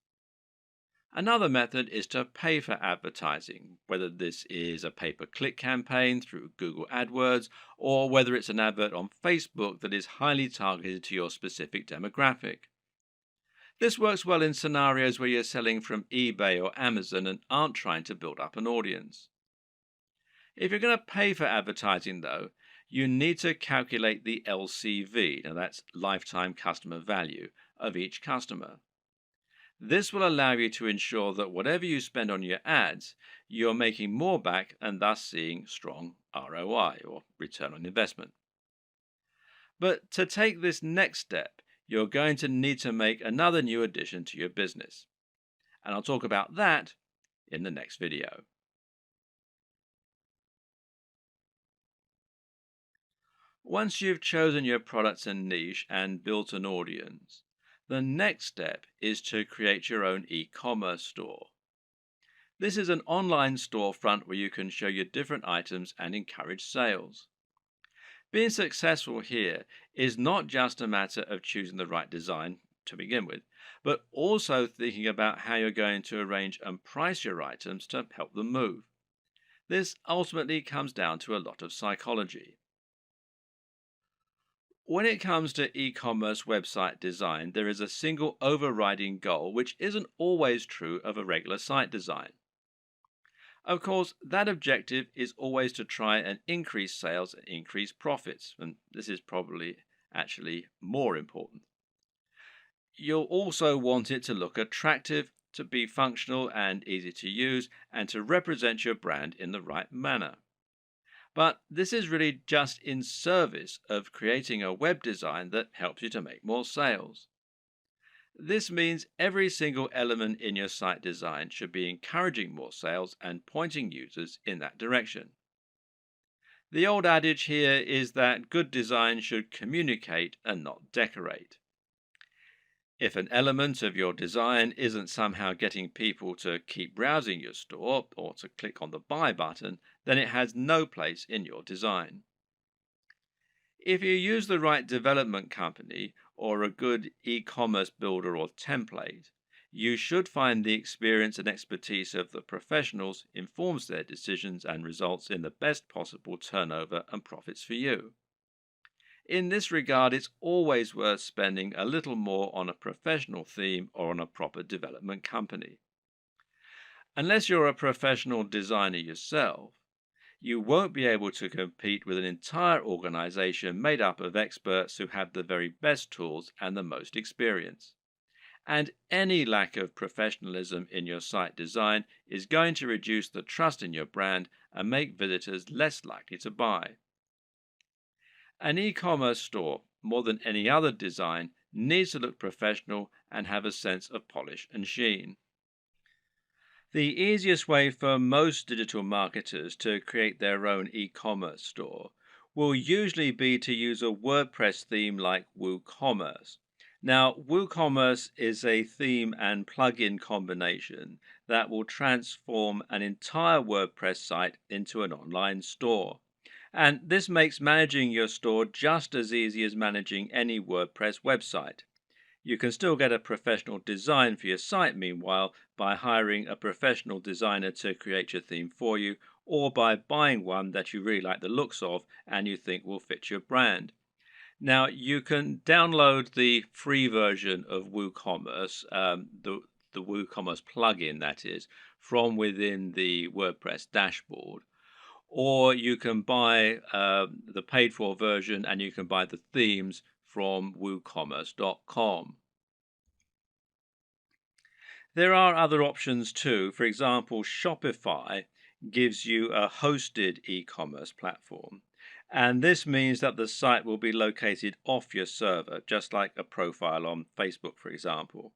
S1: Another method is to pay for advertising, whether this is a pay-per-click campaign through Google AdWords or whether it's an advert on Facebook that is highly targeted to your specific demographic. This works well in scenarios where you're selling from eBay or Amazon and aren't trying to build up an audience. If you're going to pay for advertising, though, you need to calculate the LCV, now that's lifetime customer value, of each customer. This will allow you to ensure that whatever you spend on your ads, you're making more back and thus seeing strong ROI or return on investment. But to take this next step, you're going to need to make another new addition to your business. And I'll talk about that in the next video. Once you've chosen your products and niche and built an audience, the next step is to create your own e-commerce store. This is an online storefront where you can show your different items and encourage sales. Being successful here is not just a matter of choosing the right design to begin with, but also thinking about how you're going to arrange and price your items to help them move. This ultimately comes down to a lot of psychology. When it comes to e-commerce website design, there is a single overriding goal which isn't always true of a regular site design. Of course, that objective is always to try and increase sales and increase profits, and this is probably actually more important. You'll also want it to look attractive, to be functional and easy to use, and to represent your brand in the right manner. But this is really just in service of creating a web design that helps you to make more sales. This means every single element in your site design should be encouraging more sales and pointing users in that direction. The old adage here is that good design should communicate and not decorate. If an element of your design isn't somehow getting people to keep browsing your store or to click on the buy button, then it has no place in your design. If you use the right development company or a good e-commerce builder or template, you should find the experience and expertise of the professionals informs their decisions and results in the best possible turnover and profits for you. In this regard, it's always worth spending a little more on a professional theme or on a proper development company. Unless you're a professional designer yourself, you won't be able to compete with an entire organization made up of experts who have the very best tools and the most experience. And any lack of professionalism in your site design is going to reduce the trust in your brand and make visitors less likely to buy. An e-commerce store, more than any other design, needs to look professional and have a sense of polish and sheen. The easiest way for most digital marketers to create their own e-commerce store will usually be to use a WordPress theme like WooCommerce. Now, WooCommerce is a theme and plugin combination that will transform an entire WordPress site into an online store. And this makes managing your store just as easy as managing any WordPress website. You can still get a professional design for your site, meanwhile, by hiring a professional designer to create your theme for you, or by buying one that you really like the looks of and you think will fit your brand. Now, you can download the free version of WooCommerce, the WooCommerce plugin, that is, from within the WordPress dashboard. Or you can buy the paid for version and you can buy the themes from woocommerce.com. There are other options too. For example, Shopify gives you a hosted e-commerce platform. And this means that the site will be located off your server, just like a profile on Facebook, for example.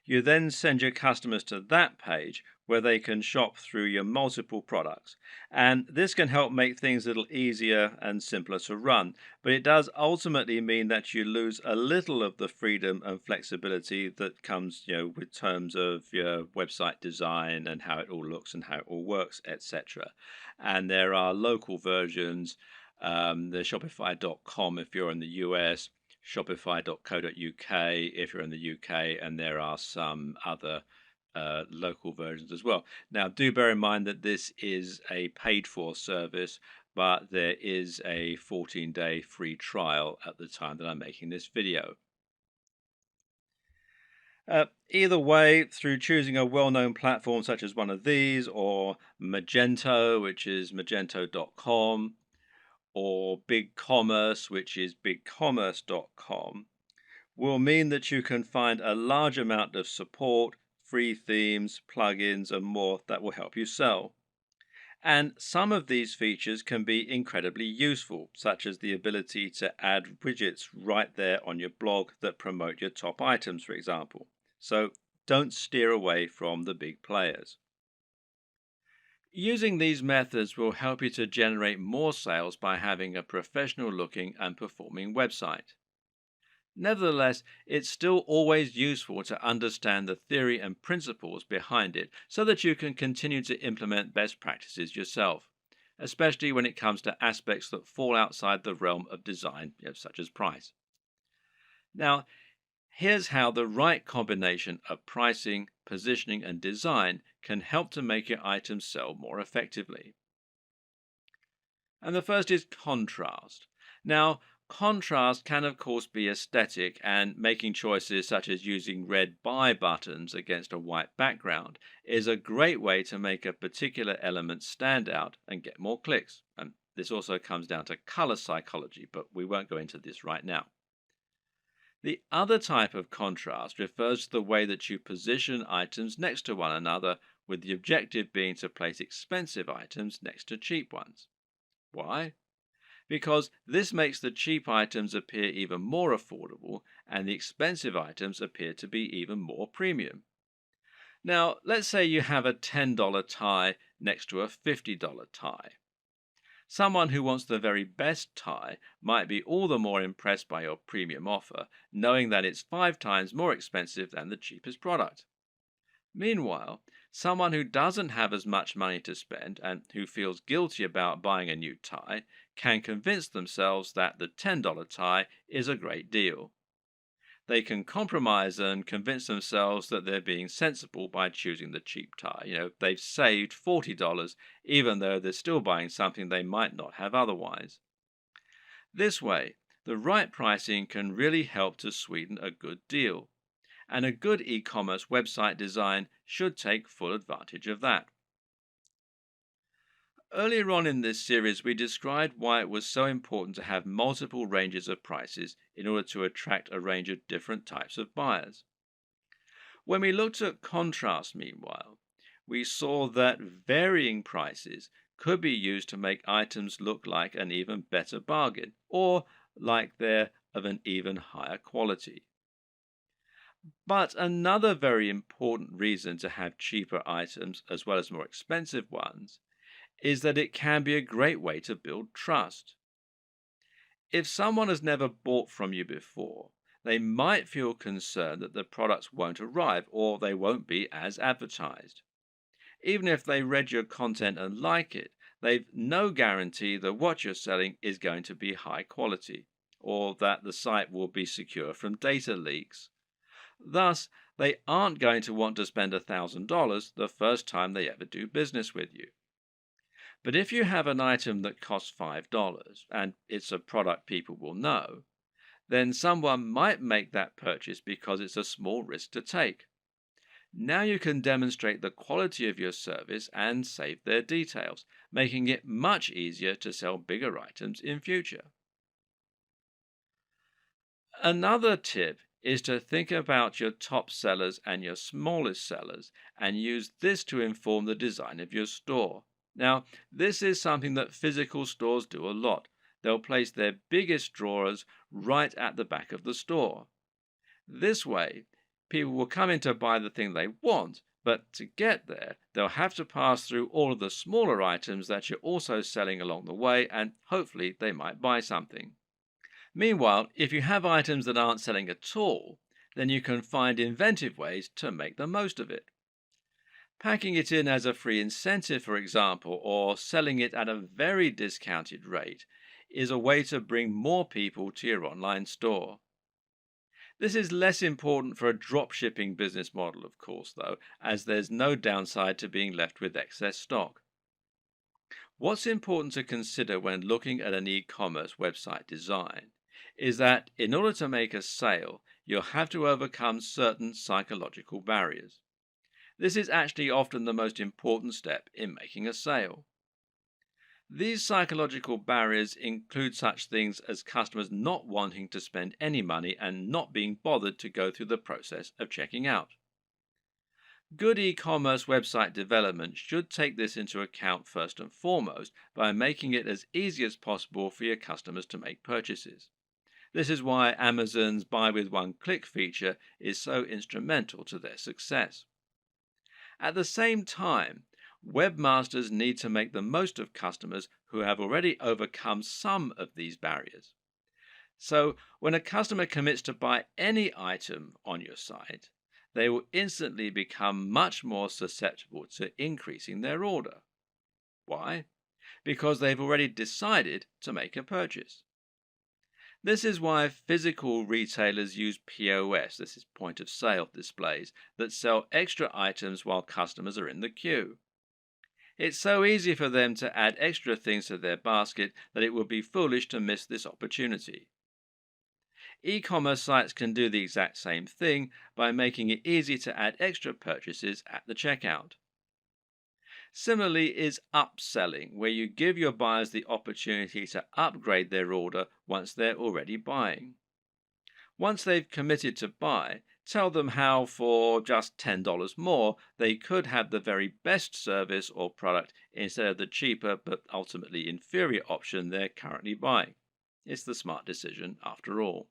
S1: You then send your customers to that page where they can shop through your multiple products. And this can help make things a little easier and simpler to run. But it does ultimately mean that you lose a little of the freedom and flexibility that comes, with terms of your website design and how it all looks and how it all works, etc. And there are local versions, the Shopify.com if you're in the US, Shopify.co.uk if you're in the UK, and there are some other local versions as well. Now, do bear in mind that this is a paid for service, but there is a 14-day free trial at the time that I'm making this video. Either way, through choosing a well-known platform such as one of these, or Magento, which is magento.com, or BigCommerce, which is bigcommerce.com, will mean that you can find a large amount of support, free themes, plugins, and more that will help you sell. And some of these features can be incredibly useful, such as the ability to add widgets right there on your blog that promote your top items, for example. So don't steer away from the big players. Using these methods will help you to generate more sales by having a professional looking and performing website. Nevertheless, it's still always useful to understand the theory and principles behind it so that you can continue to implement best practices yourself, especially when it comes to aspects that fall outside the realm of design, such as price. Now, here's how the right combination of pricing, positioning, and design can help to make your items sell more effectively. And the first is contrast. Now, contrast can, of course, be aesthetic, and making choices such as using red buy buttons against a white background is a great way to make a particular element stand out and get more clicks. And this also comes down to color psychology, but we won't go into this right now. The other type of contrast refers to the way that you position items next to one another, with the objective being to place expensive items next to cheap ones. Why? Because this makes the cheap items appear even more affordable and the expensive items appear to be even more premium. Now, let's say you have a $10 tie next to a $50 tie. Someone who wants the very best tie might be all the more impressed by your premium offer, knowing that it's 5 times more expensive than the cheapest product. Meanwhile, someone who doesn't have as much money to spend and who feels guilty about buying a new tie can convince themselves that the $10 tie is a great deal. They can compromise and convince themselves that they're being sensible by choosing the cheap tie. They've saved $40 even though they're still buying something they might not have otherwise. This way, the right pricing can really help to sweeten a good deal, and a good e-commerce website design should take full advantage of that. Earlier on in this series, we described why it was so important to have multiple ranges of prices in order to attract a range of different types of buyers. When we looked at contrast, meanwhile, we saw that varying prices could be used to make items look like an even better bargain, or like they're of an even higher quality. But another very important reason to have cheaper items as well as more expensive ones is that it can be a great way to build trust. If someone has never bought from you before, they might feel concerned that the products won't arrive or they won't be as advertised. Even if they read your content and like it, they've no guarantee that what you're selling is going to be high quality, or that the site will be secure from data leaks. Thus, they aren't going to want to spend $1,000 the first time they ever do business with you. But if you have an item that costs $5 and it's a product people will know, then someone might make that purchase because it's a small risk to take. Now you can demonstrate the quality of your service and save their details, making it much easier to sell bigger items in future. Another tip is to think about your top sellers and your smallest sellers and use this to inform the design of your store. Now, this is something that physical stores do a lot. They'll place their biggest drawers right at the back of the store. This way, people will come in to buy the thing they want, but to get there, they'll have to pass through all of the smaller items that you're also selling along the way, and hopefully they might buy something. Meanwhile, if you have items that aren't selling at all, then you can find inventive ways to make the most of it. Packing it in as a free incentive, for example, or selling it at a very discounted rate is a way to bring more people to your online store. This is less important for a dropshipping business model, of course, though, as there's no downside to being left with excess stock. What's important to consider when looking at an e-commerce website design is that in order to make a sale, you'll have to overcome certain psychological barriers. This is actually often the most important step in making a sale. These psychological barriers include such things as customers not wanting to spend any money and not being bothered to go through the process of checking out. Good e-commerce website development should take this into account first and foremost by making it as easy as possible for your customers to make purchases. This is why Amazon's buy with one click feature is so instrumental to their success. At the same time, webmasters need to make the most of customers who have already overcome some of these barriers. So, when a customer commits to buy any item on your site, they will instantly become much more susceptible to increasing their order. Why? Because they've already decided to make a purchase. This is why physical retailers use POS, this is point of sale displays, that sell extra items while customers are in the queue. It's so easy for them to add extra things to their basket that it would be foolish to miss this opportunity. E-commerce sites can do the exact same thing by making it easy to add extra purchases at the checkout. Similarly is upselling, where you give your buyers the opportunity to upgrade their order once they're already buying. Once they've committed to buy, tell them how for just $10 more they could have the very best service or product instead of the cheaper but ultimately inferior option they're currently buying. It's the smart decision after all.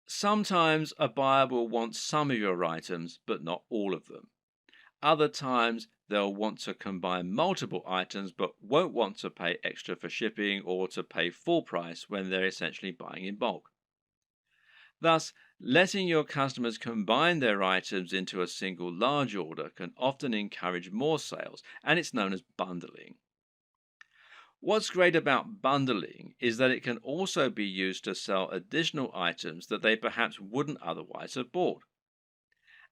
S1: Sometimes a buyer will want some of your items but not all of them. Other times they'll want to combine multiple items but won't want to pay extra for shipping or to pay full price when they're essentially buying in bulk. Thus, letting your customers combine their items into a single large order can often encourage more sales, and it's known as bundling. What's great about bundling is that it can also be used to sell additional items that they perhaps wouldn't otherwise have bought.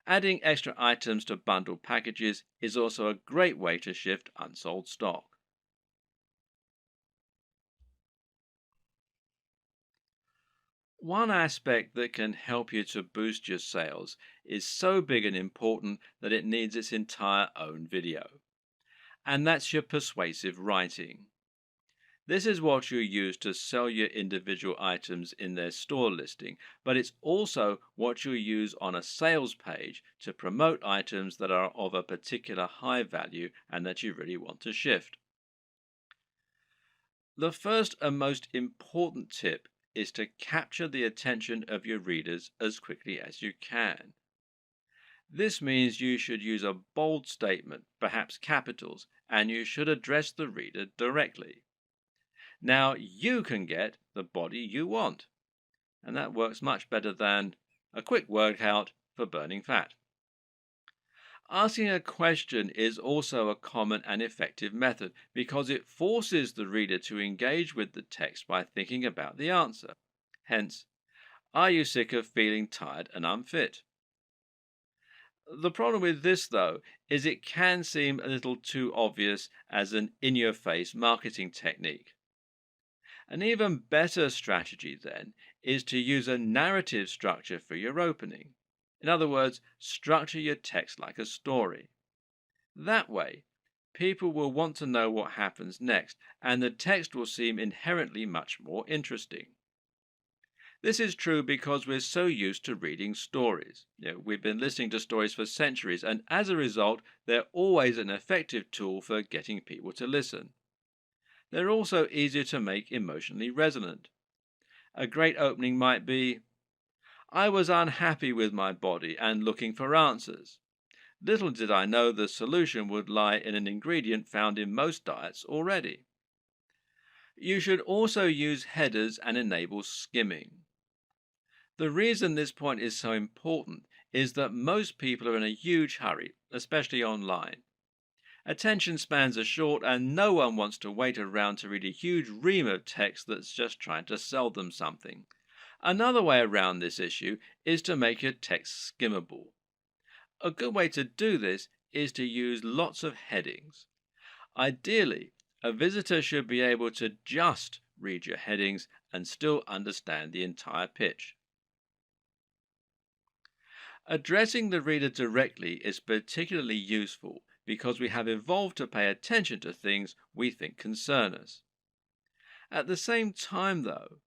S1: Adding extra items to bundled packages is also a great way to shift unsold stock. One aspect that can help you to boost your sales is so big and important that it needs its entire own video, and that's your persuasive writing. This is what you use to sell your individual items in their store listing, but it's also what you use on a sales page to promote items that are of a particular high value and that you really want to shift. The first and most important tip is to capture the attention of your readers as quickly as you can. This means you should use a bold statement, perhaps capitals, and you should address the reader directly. Now you can get the body you want, and that works much better than a quick workout for burning fat. Asking a question is also a common and effective method because it forces the reader to engage with the text by thinking about the answer. Hence, are you sick of feeling tired and unfit? The problem with this, though, is it can seem a little too obvious as an in-your-face marketing technique. An even better strategy, then, is to use a narrative structure for your opening. In other words, structure your text like a story. That way, people will want to know what happens next, and the text will seem inherently much more interesting. This is true because we're so used to reading stories. We've been listening to stories for centuries, and as a result, they're always an effective tool for getting people to listen. They're also easier to make emotionally resonant. A great opening might be, I was unhappy with my body and looking for answers. Little did I know the solution would lie in an ingredient found in most diets already. You should also use headers and enable skimming. The reason this point is so important is that most people are in a huge hurry, especially online. Attention spans are short and no one wants to wait around to read a huge ream of text that's just trying to sell them something. Another way around this issue is to make your text skimmable. A good way to do this is to use lots of headings. Ideally, a visitor should be able to just read your headings and still understand the entire pitch. Addressing the reader directly is particularly useful because we have evolved to pay attention to things we think concern us. At the same time, though,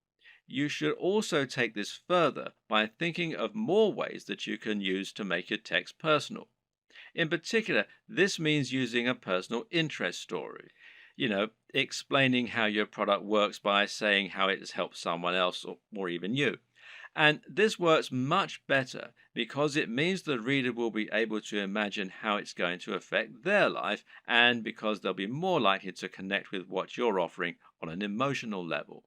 S1: you should also take this further by thinking of more ways that you can use to make your text personal. In particular, this means using a personal interest story. Explaining how your product works by saying how it has helped someone else or even you. And this works much better because it means the reader will be able to imagine how it's going to affect their life, and because they'll be more likely to connect with what you're offering on an emotional level.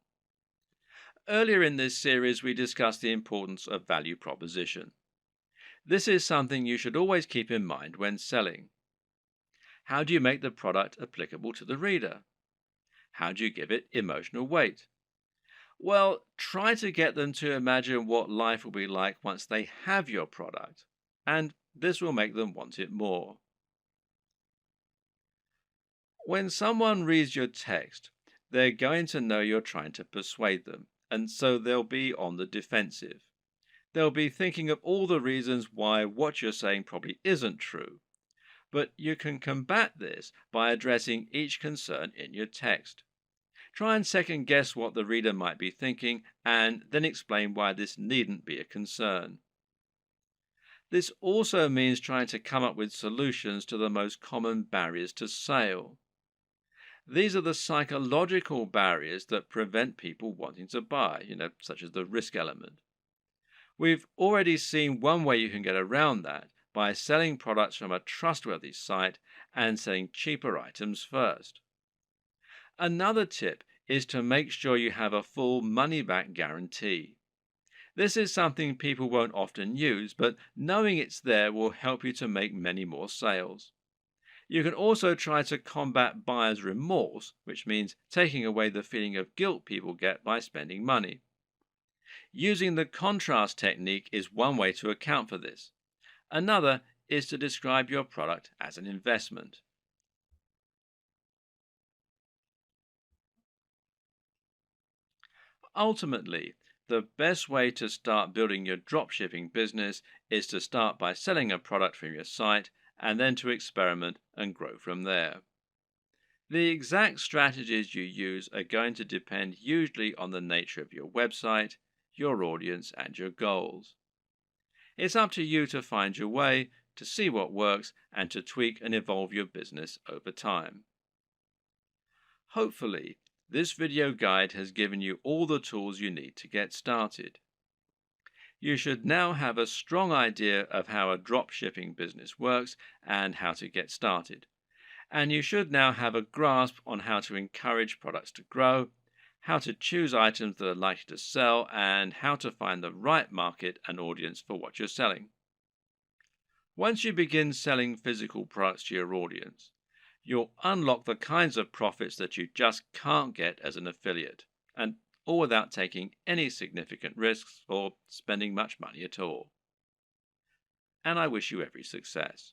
S1: Earlier in this series, we discussed the importance of value proposition. This is something you should always keep in mind when selling. How do you make the product applicable to the reader? How do you give it emotional weight? Well, try to get them to imagine what life will be like once they have your product, and this will make them want it more. When someone reads your text, they're going to know you're trying to persuade them, and so they'll be on the defensive. They'll be thinking of all the reasons why what you're saying probably isn't true. But you can combat this by addressing each concern in your text. Try and second guess what the reader might be thinking, and then explain why this needn't be a concern. This also means trying to come up with solutions to the most common barriers to sale. These are the psychological barriers that prevent people wanting to buy, such as the risk element. We've already seen one way you can get around that by selling products from a trustworthy site and selling cheaper items first. Another tip is to make sure you have a full money-back guarantee. This is something people won't often use, but knowing it's there will help you to make many more sales. You can also try to combat buyer's remorse, which means taking away the feeling of guilt people get by spending money. Using the contrast technique is one way to account for this. Another is to describe your product as an investment. Ultimately, the best way to start building your dropshipping business is to start by selling a product from your site and then to experiment and grow from there. The exact strategies you use are going to depend usually on the nature of your website, your audience, and your goals. It's up to you to find your way, to see what works, and to tweak and evolve your business over time. Hopefully, this video guide has given you all the tools you need to get started. You should now have a strong idea of how a dropshipping business works and how to get started. And you should now have a grasp on how to encourage products to grow, how to choose items that are likely to sell, and how to find the right market and audience for what you're selling. Once you begin selling physical products to your audience, you'll unlock the kinds of profits that you just can't get as an affiliate, and all without taking any significant risks or spending much money at all. And I wish you every success.